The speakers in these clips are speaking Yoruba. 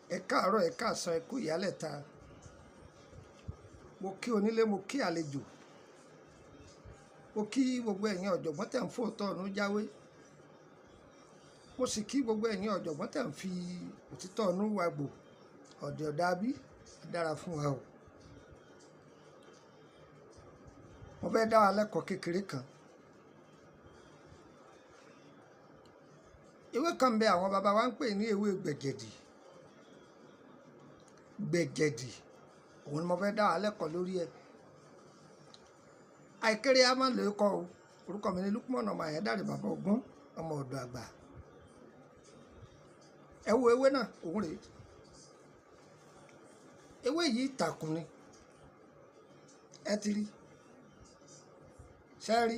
Ẹ káàárọ̀, ẹ káàsán, ẹ kú ìyálẹ̀ta. Mo kí onílé, mo kí àlejò. Mo kí gbogbo ẹ̀yin ọ̀jọ̀gbọ́n tẹ̀ ń fòótọ́ ọ̀nù jáwé. Mo sì kí gbogbo ẹ̀yin ọ̀jọ̀gbọ́n tẹ̀ ń fi òtítọ́ ọ̀nù wàgbò. Ọ̀dẹ̀ ọ̀dà bí dára fún wa o. Mo fẹ́ dá wa lẹ́kọ̀ọ́ kékeré kan. Ewé kan bẹ àwọn baba wa ń pè ní ewé gbẹ̀gẹ̀dì. Gbẹ̀gẹ̀dì òun ni mo fẹ́ dá wa lẹ́kọ̀ọ́ lórí ẹ̀. Àìkéré a máa lè kọ́ o. Orúkọ mi ni Lukman ọmọ Ayédáre bàbá Ògún ọmọ ọ̀dọ̀ àgbà. Ẹ wo ewé náà, òun rèé. Ewé yìí ìtàkùn ni. Ẹ ti rí. Ṣé rí?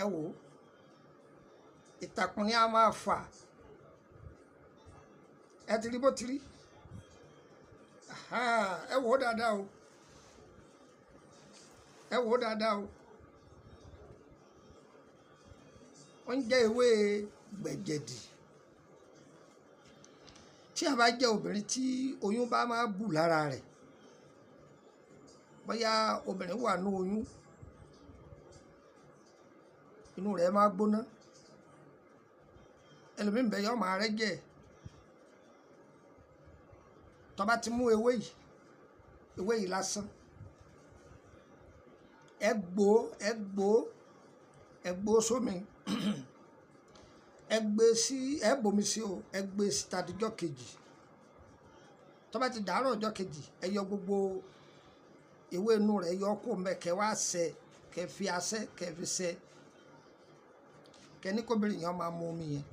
Ẹ wò ó. Ìtàkùn ni a máa fà. Ẹ ti rí bó ti rí. Ẹ wò ó dáadáa o. Ẹ wò ó dáadáa o. Wọ́n ń jẹ́ ewé gbẹ̀gẹ̀dì. Tí a bá jẹ́ obìnrin tí oyún bá máa bù lára rẹ̀, bóyá obìnrin wà ní oyún, inú rẹ̀ máa gbóná, ẹlòmíín bẹ yọ máa rẹ́jẹ̀. Tó bá ti mú ewé yìí lásán, ẹ gbó sómi, ẹ bomi sí o, ẹ gbé sí tàdíjọ́ kejì. Tó bá ti dàárọ̀ ọjọ́ kejì, ẹ yọ gbogbo ewé inú rẹ̀, yọ kó mẹ́, kẹ́ wá ṣẹ, kẹ́ fi asẹ́, kẹ́ fi ṣẹ, kẹ́ ní kóbìnrin yẹn máa mu omi yẹn.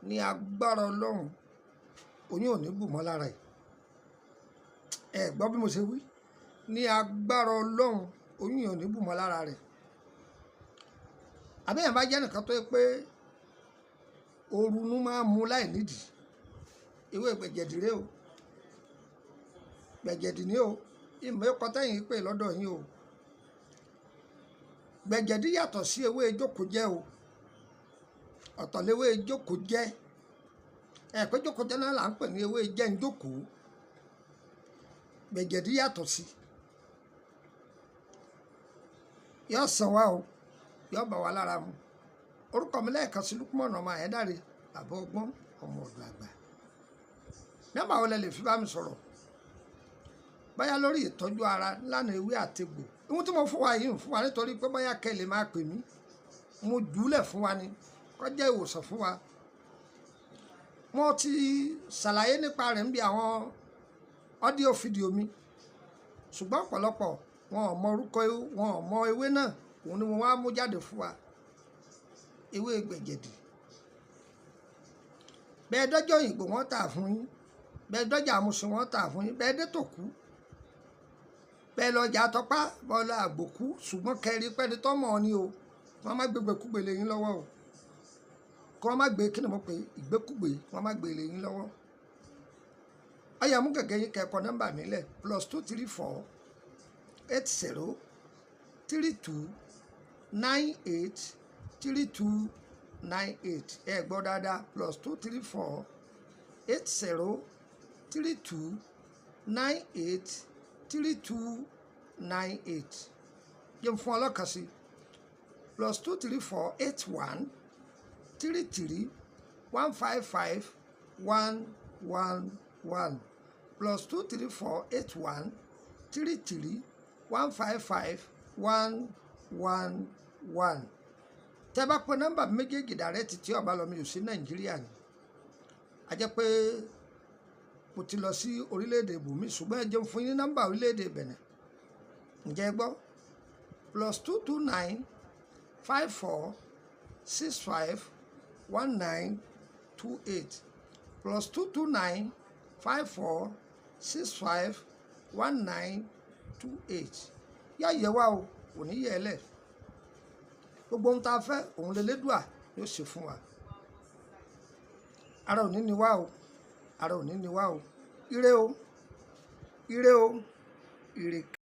Ní agbára Ọlọ́run, oyún ò ní bù mọ́ lára ẹ̀. Ẹ gbọ́ bí mo ṣe wí? Ní agbára Ọlọ́run, oyún yẹn ò ní bù mọ́ lára rẹ̀. Àbẹ́yẹn bá jẹ́ nìkan tó yẹ pé orunú máa mú láì nídìí, ewé gbẹ̀gẹ̀dì rèé o. Gbẹ̀gẹ̀dì ni o. Ìmọ̀ ẹ̀kọ́ tẹ̀yìn pé lọ́dọ̀ yín o. Gbẹ̀gẹ̀dì yàtọ̀ sí ewé jókòjẹ́ o. Ọ̀tọ̀ léwé jókòjẹ́. Ẹ pé jókòjẹ́ náà là ń pè ní ewé jẹ́njókòó. Gbẹ̀gẹ̀dì yàtọ̀ sí. Yóò sàn wá o. Yóò bá wa lára mu. Orúkọ mi lẹ́ẹ̀kan sí Lukman ọmọ Ayédáre bàbá Ògún ọmọ ọ̀dọ̀ àgbà. Nọ́mbà wo lẹ lè fi bá mi sọ̀rọ̀? Báyá lórí ìtọ́jú ara lánàá ewé àtegbò. Ohun tí mo fún wa yìí ń fún wa nítorí pé báyá kẹ́ lè máa pè mí. Mo jùúlẹ̀ fún wa ni. Kó jẹ́ ìwòsàn fún wa. Mo ti ṣàlàyé nípa rẹ̀ níbi àwọn ọ́díò fídíò mi. Ṣùgbọ́n ọ̀pọ̀lọpọ̀ wọn ò mọ orúkọ, wọn ò mọ ewé náà. Òun ni mo wá mú jáde fún wa. Ewé gbẹ̀gẹ̀dì. Bẹ́ẹ̀ dọ́jọ́ Òyìnbó wọ́n tà fún yín. Bẹ́ẹ̀ dọ́jà Àmúṣin wọ́n tà fún yín. Bẹ́ẹ̀ dé Tòkú. Bẹ́ẹ̀ lọ́jà Tọ́pá bọ́lá àgbòkú. Ṣùgbọ́n kẹrí pẹ́ni tọ́mọ̀ ni o. Wọ́n má gbé gbẹ̀kúgbè lé yín lọ́wọ́ o. Kí wọ́n má gbé kí ni mo pè ìgbékúgbè, wọ́n má gbé lé yín lọ́wọ́. Ọ̀yà mú gẹ́gẹ́ yín kẹ́kọ̀ọ́ nọ́mbà mi lẹ̀ +234 80 32 98 3298. Ẹ gbọ́ dáadáa +234 80 32 98 3298. Yẹn fún ọlọ́kan sí +234 81 33 155 111 +234 81 33 155 111. Tẹ́ bá pè nọ́mbà méjèèjì dàrẹ́tì tí ọba lọ mi ò sí Nàìjíríà ni. A jẹ́ pé mo ti lọ sí orílẹ̀-èdè ibòmí, ṣùgbọ́n ẹ jẹun fún yín nọ́mbà orílẹ̀-èdè Benin. Ǹjẹ́ ẹ gbọ́? +229 54 65 1928 +229 54 65 1928. Yá yẹ wá o, kò ní yẹ ẹ lẹ̀. Gbogbo ohun tá a fẹ́, òun lélẹ́dùà yóò ṣe fún wa. Ara òní ni wá o. Ara òní ni wá o. Ire o. Ire o. Ire.